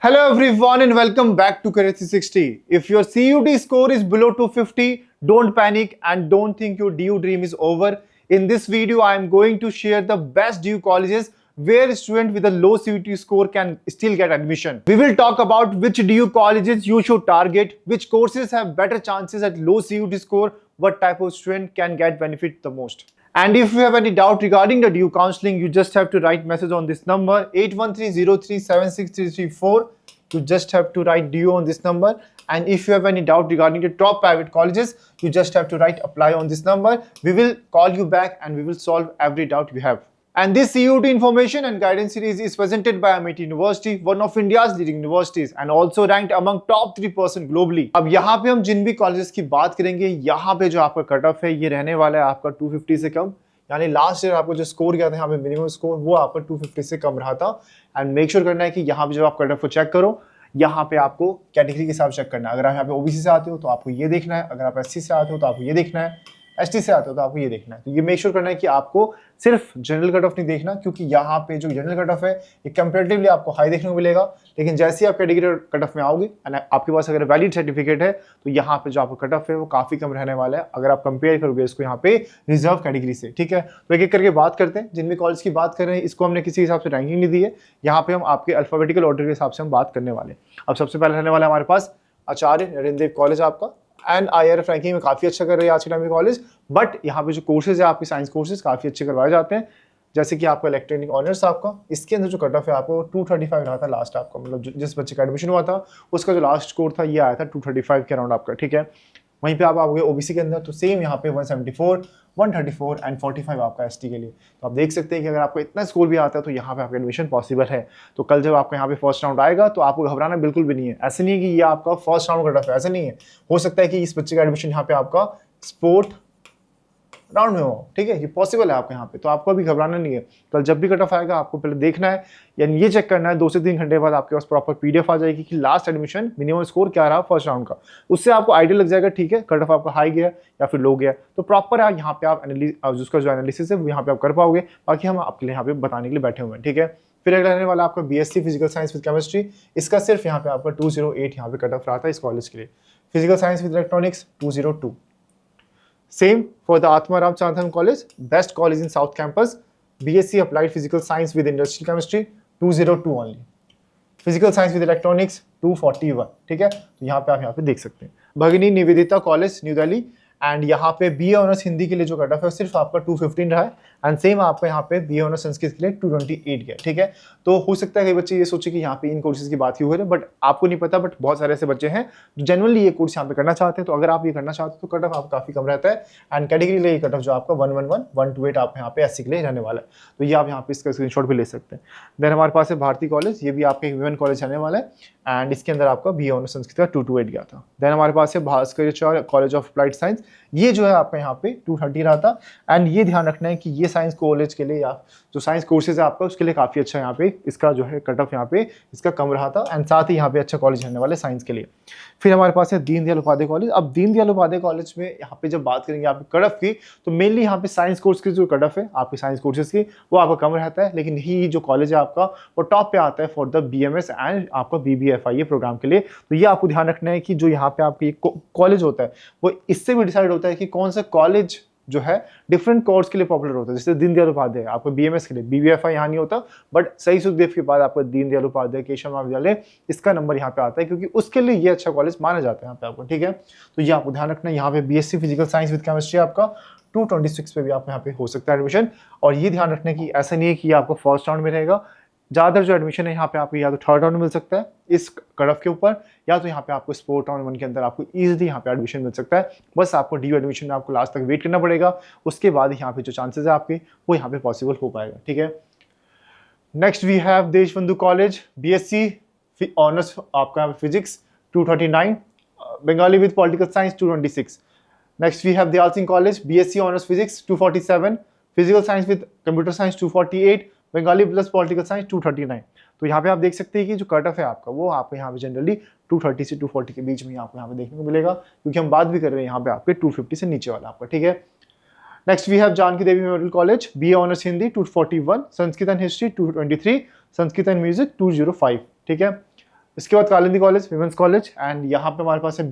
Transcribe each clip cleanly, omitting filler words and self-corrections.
Hello everyone and welcome back to Career 360. If your CUT score is below 250, don't panic and don't think your DU dream is over. In this video, I am going to share the best DU colleges where a student with a low CUT score can still get admission. We will talk about which DU colleges you should target, which courses have better chances at low CUT score, what type of student can get benefit the most. And if you have any doubt regarding the DU counseling, you just have to write message on this number 8130376334. You just have to write DU on this number. And if you have any doubt regarding the top private colleges, you just have to write apply on this number. We will call you back and we will solve every doubt you have. And this CUT information and guidance series is presented by MIT University, one of India's leading universities and also ranked among top 3% globally. अब यहाँ पे हम जिन भी colleges की बात करेंगे, यहाँ पे जो आपका कट ऑफ है ये रहने वाला है आपका 250 से कम, यानी लास्ट ईयर आपको जो स्कोर किया था यहाँ पे मिनिमम स्कोर वो आपका 250 से कम रहा था। एंड मेक श्योर करना है कि यहाँ पे जब आप कट ऑफ को चेक करो, यहाँ पे आपको कैटेगरी के हिसाब से चेक करना है। अगर आप यहाँ पे ओबीसी से आते हो तो आपको ये देखना है, अगर आप एससी से आते हो तो आपको ये देखना है, एसटी से आते हो तो आपको ये देखना है। तो ये मेक श्योर करना है कि आपको सिर्फ जनरल कट ऑफ नहीं देखना, क्योंकि यहाँ पे जो जनरल कट ऑफ है ये कंपैरेटिवली आपको हाई देखने को मिलेगा, लेकिन जैसे ही आप कैटेगरी कट ऑफ में आओगे एंड आपके पास अगर वैलिड सर्टिफिकेट है तो यहाँ पे जो आपका कट ऑफ है वो काफी कम रहने वाला है अगर आप कंपेयर करोगे इसको यहाँ पे रिजर्व कैटेगरी से। ठीक है, तो एक एक करके बात करते हैं। जिन भी कॉलेज की बात कर रहे हैं इसको हमने किसी हिसाब से रैंकिंग नहीं दी है, यहाँ पे हम आपके अल्फाबेटिकल ऑर्डर के हिसाब से हम बात करने वाले। अब सबसे पहले रहने वाला है हमारे पास आचार्य नरेंद्र देव कॉलेज आपका, एंड IRF रैंकिंग में काफी अच्छा कर रही है आज के टाइम में कॉलेज। बट यहाँ पे जो कोर्सेज है आपके साइंस कोर्सेज काफी अच्छे करवाए जाते हैं, जैसे कि आपका इलेक्ट्रॉनिक ऑनर्स आपका, इसके अंदर जो कट ऑफ है आपको 235 रहा था लास्ट आपका, मतलब जिस बच्चे का एडमिशन हुआ था उसका जो लास्ट स्कोर था ये आया था 235 के अराउंड आपका। ठीक है, वहीं पे आप आओगे ओबीसी के अंदर तो सेम यहाँ पे 174, 134 एंड 45 आपका एसटी के लिए। तो आप देख सकते हैं कि अगर आपको इतना स्कोर भी आता है तो यहाँ पे आपका एडमिशन पॉसिबल है। तो कल जब आपका यहाँ पे फर्स्ट राउंड आएगा तो आपको घबराना बिल्कुल भी नहीं है। ऐसे नहीं है कि ये आपका फर्स्ट राउंड कट ऑफ है, ऐसे नहीं है। हो सकता है कि इस बच्चे का एडमिशन यहाँ पे आपका स्पोर्ट राउंड में हो, ठीक है, ये पॉसिबल है आपके यहाँ पे, तो आपको अभी घबराना नहीं है। कल जब भी कट ऑफ आएगा आपको पहले देखना है, यानी ये चेक करना है 2 से 3 घंटे बाद आपके पास प्रॉपर PDF आ जाएगी कि लास्ट एडमिशन मिनिमम स्कोर क्या रहा फर्स्ट राउंड का, उससे आपको आइडिया लग जाएगा ठीक है कट ऑफ आपका हाई गया या फिर लो गया। तो प्रॉपर है यहाँ पे आप उसका जो एनालिसिस है वो यहाँ पे आप कर पाओगे, बाकी हम आपके लिए यहाँ पे बताने के लिए बैठे हुए हैं। ठीक है, फिर अगला रहने वाला आपका BSc physical science with chemistry, इसका सिर्फ यहाँ पे आपका 208 यहाँ पे कट ऑफ रहा था इस कॉलेज के लिए। Physical science with electronics 202। Same for the Atmaram Chandhan College, best college in South Campus, BSc Applied Physical Science with Industrial Chemistry 202 only. Physical Science with Electronics 241. ठीक है, तो यहाँ पे आप यहाँ पे देख सकते हैं। भगिनी Nivedita college New Delhi, and यहाँ पे BA ऑनर्स हिंदी के लिए जो कट ऑफ है सिर्फ आपका 215 रहा है, एंड सेम आपका यहाँ पे BA ऑनर्स संस्कृत के लिए 228 गया। ठीक है, तो हो सकता है कई बच्चे ये सोचे कि यहाँ पे इन कोर्सेज की बात क्यों हो रही है, बट आपको नहीं पता, बट बहुत सारे ऐसे बच्चे हैं जो जनरली ये कोर्स यहाँ पे करना चाहते हैं। तो अगर आप ये करना चाहते हो तो कट ऑफ आप काफी कम रहता है, एंड कैटेगरी लिए कट ऑफ जो आपका 111, 128 आप यहाँ पे SC के लिए रहने वाला है। तो ये आप यहाँ पे इसका स्क्रीनशॉट भी ले सकते हैं। देन हमारे पास है भारती कॉलेज, ये भी आपके वुमेन कॉलेज रहने वाला है, एंड इसके अंदर आपका BA ऑनर्स संस्कृत का 228 गया था। देन हमारे पास है Bhaskaracharya college of applied science, ये जो है आपका यहाँ पे 230 रहा था, एंड ये ध्यान रखना है कि ये साइंस कॉलेज के लिए या जो साइंस कोर्सेज है आपका उसके लिए काफी अच्छा यहाँ पे इसका जो है कट ऑफ यहाँ पे इसका कम रहा था, एंड साथ ही यहाँ पे अच्छा कॉलेज रहने वाले साइंस के लिए। फिर हमारे पास है दीनदयाल उपाध्याय कॉलेज। अब दीनदयाल उपाध्याय कॉलेज में यहाँ पे जब बात करेंगे आपके कट ऑफ की तो मेनली यहाँ पे साइंस कोर्स की जो कट ऑफ है आपके साइंस कोर्सेज की वो आपका कम रहता है, लेकिन यही जो कॉलेज है आपका वो टॉप पे आता है फॉर द BMS एंड आपका BBFIA प्रोग्राम के लिए। तो ये आपको ध्यान रखना है कि जो यहाँ पे आपका कॉलेज होता है वो इससे भी डिसाइड होता है कि कौन सा कॉलेज जो है डिफरेंट कोर्स के लिए पॉपुलर होता है। जैसे दीनदयाल उपाध्याय आपको BMS के लिए, BBFI यहाँ नहीं होता, बट सही सुखदेव के बाद आपको दीनदयाल उपाध्याय केशव महाविद्यालय इसका नंबर यहाँ पे आता है, क्योंकि उसके लिए ये अच्छा कॉलेज माना जाता है यहाँ पे आपको। ठीक है, तो ये आपको ध्यान रखना है। यहाँ पे BSc physical science with chemistry आपका 226 पे भी आप यहाँ पे हो सकता है एडमिशन, और ये ध्यान रखना है कि ऐसा नहीं है कि ये आपको फर्स्ट राउंड में रहेगा। ज़्यादातर जो एडमिशन है यहाँ पे आपको या तो थर्ड राउंड में मिल सकता है इस कट ऑफ के ऊपर, या तो यहाँ पे आपको स्पोर्ट राउंड 1 के अंदर आपको इजीली यहाँ पे एडमिशन मिल सकता है। बस आपको DU एडमिशन में आपको लास्ट तक वेट करना पड़ेगा, उसके बाद यहाँ पे जो चांसेस है आपके वो यहाँ पे पॉसिबल हो पाएगा। ठीक है, next we have Deshbandhu college, BSc honours आपका physics 239, Bengali with political science 226। Next we have Dayal Singh college, BSc honours physics 247, physical science with computer science 248, Bengali plus political science 239। तो यहाँ पे आप देख सकते हैं कि जो कट ऑफ है आपका वो आपको यहाँ पे जनरली 230 से 240 के बीच में आपको यहाँ पे देखने को मिलेगा, क्योंकि हम बात भी कर रहे हैं यहाँ पे आपके 250 से नीचे वाला आपका। ठीक है, next we have Janki Devi memorial college, BA honours Hindi 241, Sanskrit and history 223, Sanskrit and music 205। ठीक है, इसके बाद Kalindi college women's college, and यहाँ पे हमारे पास है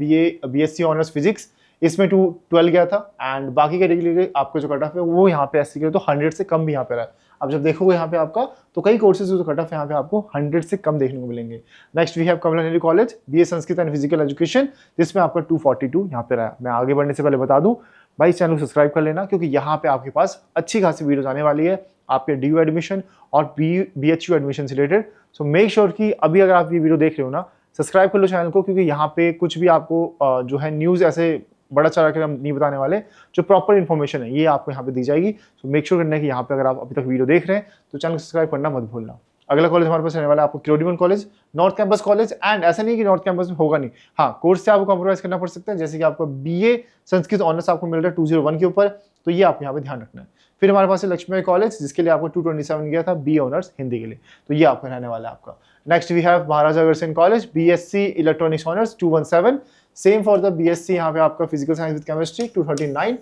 BSc ऑनर्स फिजिक्स, इसमें 212 गया था। एंड बाकी कैटेगरी आपको जो कट ऑफ है वो यहाँ पे एससी के लिए तो 100 से कम भी यहाँ पे रहा है। अब जब देखोगे यहाँ पे आपका तो कई कोर्सेज जो कट ऑफ यहाँ पे आपको 100 से कम देखने को मिलेंगे। Next we have Kamla Nehru college BA Sanskrit and physical education, जिसमें आपका 242 यहाँ पे रहा। मैं आगे बढ़ने से पहले बता दूं भाई चैनल को सब्सक्राइब कर लेना, क्योंकि यहाँ पे आपके पास अच्छी खासी वीडियोज आने वाली है आपके DU एडमिशन और BHU एडमिशन से रिलेटेड। सो मेक श्योर कि अभी अगर आप ये वीडियो देख रहे हो ना, सब्सक्राइब कर लो चैनल को, क्योंकि यहाँ पे कुछ भी आपको जो है न्यूज़ ऐसे बड़ा चढ़ा कर हम नहीं बताने वाले, जो प्रॉपर इन्फॉर्मेशन है ये आपको यहाँ पे दी जाएगी। सो मेक श्योर करना है कि यहाँ पे अगर आप अभी तक वीडियो देख रहे हैं तो चैनल को सब्सक्राइब करना मत भूलना। अगला कॉलेज हमारे पास रहने वाला है आपको किरोड़ीवन college, north campus college. And ऐसा नहीं कि नॉर्थ कैंपस में होगा नहीं, हाँ कोर्स से आपको कॉम्प्रोमाइज करना पड़ सकता है, जैसे कि आपको BA संस्कृत ऑनर्स आपको मिल रहा है 201 के ऊपर, तो ये आपको यहाँ पे ध्यान रखना है। फिर हमारे पास है लक्ष्मी कॉलेज, जिसके लिए आपको 227 गया था BA ऑनर्स हिंदी के लिए, तो ये आपको रहने वाला है आपका। Next we have Maharaja Agrasen college BSc electronics honours 217, same for the BSc यहाँ पे आपका physical science with chemistry 239,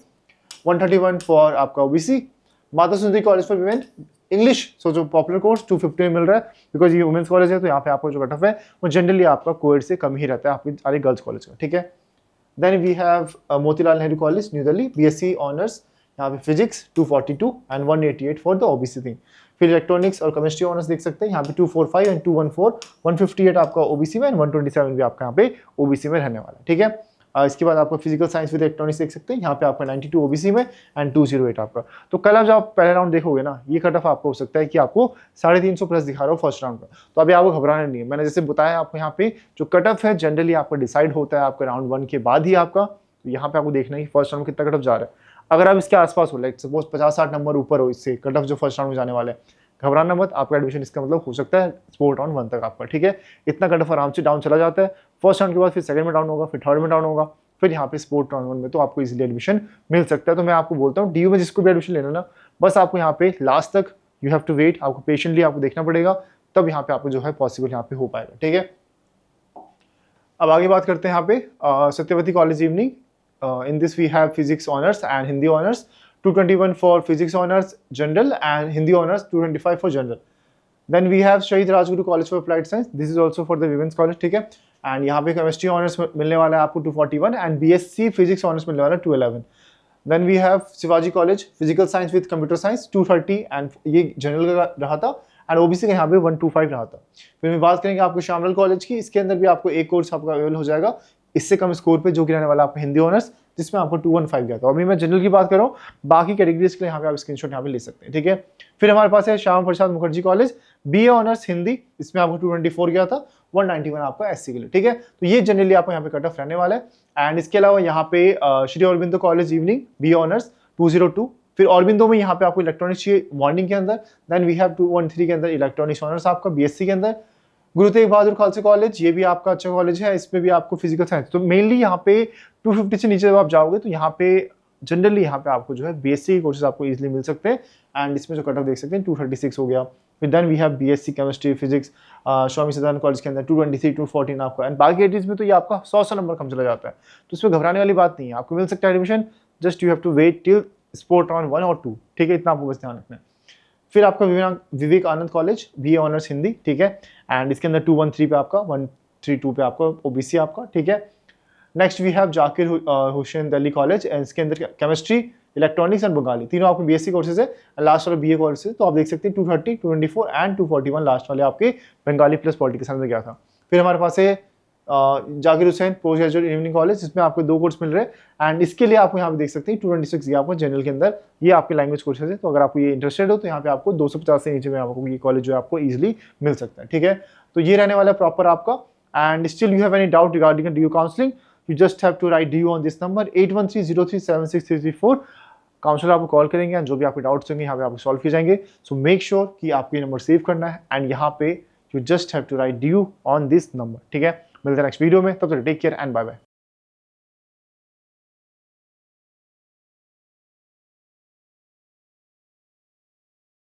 131 for आपका OBC। Mata Sundari college for women English, so जो पॉपुलर कोर्स 250 में मिल रहा है, बिकॉज ये वुमेन्स कॉलेज है तो यहाँ पे आपको जो कट ऑफ है वो जनरली आपका कोएड से कम ही रहता है आपकी सारी गर्ल्स कॉलेज का, ठीक है। Then we have Motilal Nehru college New Delhi BSc honours यहाँ पे physics 242 and 188 for the OBC thing. फिर इलेक्ट्रॉनिक्स और केमिस्ट्री ऑनर्स देख सकते हैं यहाँ पे 245 एंड 214, 158 आपका OBC में एंड 127 भी आपका यहाँ पे OBC में रहने वाला है, ठीक है। इसके बाद आपको फिजिकल साइंस विद इलेक्ट्रॉनिक्स देख सकते हैं यहाँ पे आपका 92 OBC में एंड 208 आपका। तो कल आप जब पहले राउंड देखोगे ना, ये कट ऑफ आपको हो सकता है कि आपको 350 प्लस दिखा रहा हो फर्स्ट राउंड का, तो अभी आपको घबराना नहीं है। मैंने जैसे बताया आपको यहाँ पे जो कट ऑफ है जनरली आपका डिसाइड होता है आपका राउंड 1 के बाद ही आपका, तो यहाँ पे आपको देखना है कि फर्स्ट राउंड में कितना कट ऑफ जा रहा है। अगर आप इसके आसपास हो, लाइक सपोज 50-60 नंबर ऊपर हो इससे कट ऑफ जो फर्स्ट राउंड में जाने वाले हैं, घबराना मत, आपका एडमिशन इसका मतलब हो सकता है स्पोर्ट राउंड 1 तक आपका, ठीक है। इतना कट ऑफ आराम से डाउन चला जाता है फर्स्ट राउंड के बाद, फिर सेकंड में डाउन होगा, फिर थर्ड में डाउन होगा, फिर यहाँ पे स्पोर्ट राउंड 1 में तो आपको इजीली एडमिशन मिल सकता है। तो मैं आपको बोलता हूँ DU में जिसको भी एडमिशन लेना ना, बस आपको यहाँ पे लास्ट तक यू हैव टू वेट, आपको पेशेंटली आपको देखना पड़ेगा, तब यहाँ पे आपको जो है पॉसिबल यहाँ पे हो पाएगा, ठीक है। अब आगे बात करते हैं यहाँ पे Satyavati college evening. In this we have physics honors and Hindi honors, 221 for physics honors general and Hindi honors 225 for general. Then we have Shahid Rajguru College for Applied Science, this is also for the women's college, ठीक है। And यहाँ पे chemistry honours मिलने वाला है आपको 241 and BSc physics honours मिलने वाला है 211। Then we have Shivaji college physical science with computer science 230 and ये जनरल का रहा था एंड OBC का यहाँ पे 125 रहा था। फिर मैं बात करेंगे आपको श्यामलाल कॉलेज की, इसके अंदर भी आपको एक कोर्स आपका अवेलेबल हो जाएगा इससे कम स्कोर पे, जो कि रहने वाला आपका हिंदी ऑनर्स, जिसमें आपको 215 गया था। अभी मैं जनरल की बात कर रहा हूँ, बाकी कैटेगरीज के लिए यहाँ पे आप स्क्रीनशॉट यहाँ पे ले सकते हैं, ठीक है। फिर हमारे पास है Shyama Prasad Mukherjee college BA honours Hindi, इसमें आपको 224 गया था, 191 आपका SC के लिए, ठीक है। तो ये जनरली आपको यहाँ पे कट ऑफ रहने वाला है। एंड इसके अलावा यहाँ पे Shri Aurobindo college evening BA honours 202, फिर अरबिंदो में यहाँ पे आपको इलेक्ट्रॉनिक्स चाहिए मॉर्निंग के अंदर। देन वी हैव 213 के अंदर इलेक्ट्रॉनिक्स ऑनर्स आपका BSc के अंदर। गुरु तेग बहादुर खालसा कॉलेज, ये भी आपका अच्छा कॉलेज है, इसमें भी आपको फिजिकल साइंस, तो मेनली यहाँ पे 250 से नीचे जब आप जाओगे तो यहाँ पे जनरली यहाँ पे आपको जो है BSc कोर्सेज आपको इजीली मिल सकते हैं। एंड इसमें जो कट ऑफ देख सकते हैं 236 हो गया। फिर then we have BSc chemistry physics Swami Sadanand college के अंदर 223 214 आपका। एंड बाकी एटीज में तो ये आपका 100 नंबर कम चला जाता है, तो इसमें घबराने वाली बात नहीं है, आपको मिल सकता है admission, just you have to wait till spot round 1 और 2, ठीक है, इतना आपको बस ध्यान रखना है। फिर आपका विवेक आनंद कॉलेज BA ऑनर्स हिंदी, ठीक है। एंड इसके अंदर 213 पे आपका, 132 पे आपका OBC आपका, ठीक है। Next we have Zakir Hussain Delhi college, and इसके अंदर केमिस्ट्री इलेक्ट्रॉनिक्स एंड बंगाली, तीनों आपको BSc कोर्सेज है। लास्ट वाला BA कोर्सेज, तो आप देख सकते हैं 230 224 एंड 241 लास्ट वाले आपके बंगाली प्लस पॉलिटिकल साइंस में गया था। फिर हमारे पास है Zakir Hussain post graduate evening college, जिसमें आपको 2 कोर्स मिल रहे हैं। एंड इसके लिए आपको यहाँ पे देख सकते हैं 226 ये आपको जनरल के अंदर, ये आपके लैंग्वेज कोर्सेज है। तो अगर आपको ये इंटरेस्टेड हो तो यहाँ पे आपको 250 से नीचे में आपको ये कॉलेज जो है आपको इजीली मिल सकता है, ठीक है। तो ये रहने वाला है प्रॉपर आपका। And still you have any doubt regarding DU counselling, you just have to write DU on this number 8130376334। Counsellor आपको कॉल करेंगे एंड जो भी आपके डाउट्स होंगे यहाँ पे आपको सॉल्व किए जाएंगे। सो मेक श्योर कि आपको ये नंबर सेव करना है एंड यहाँ पे you just have to write DU on this number, ठीक है। मिलते हैं नेक्स्ट वीडियो में, तब तक take care and bye bye.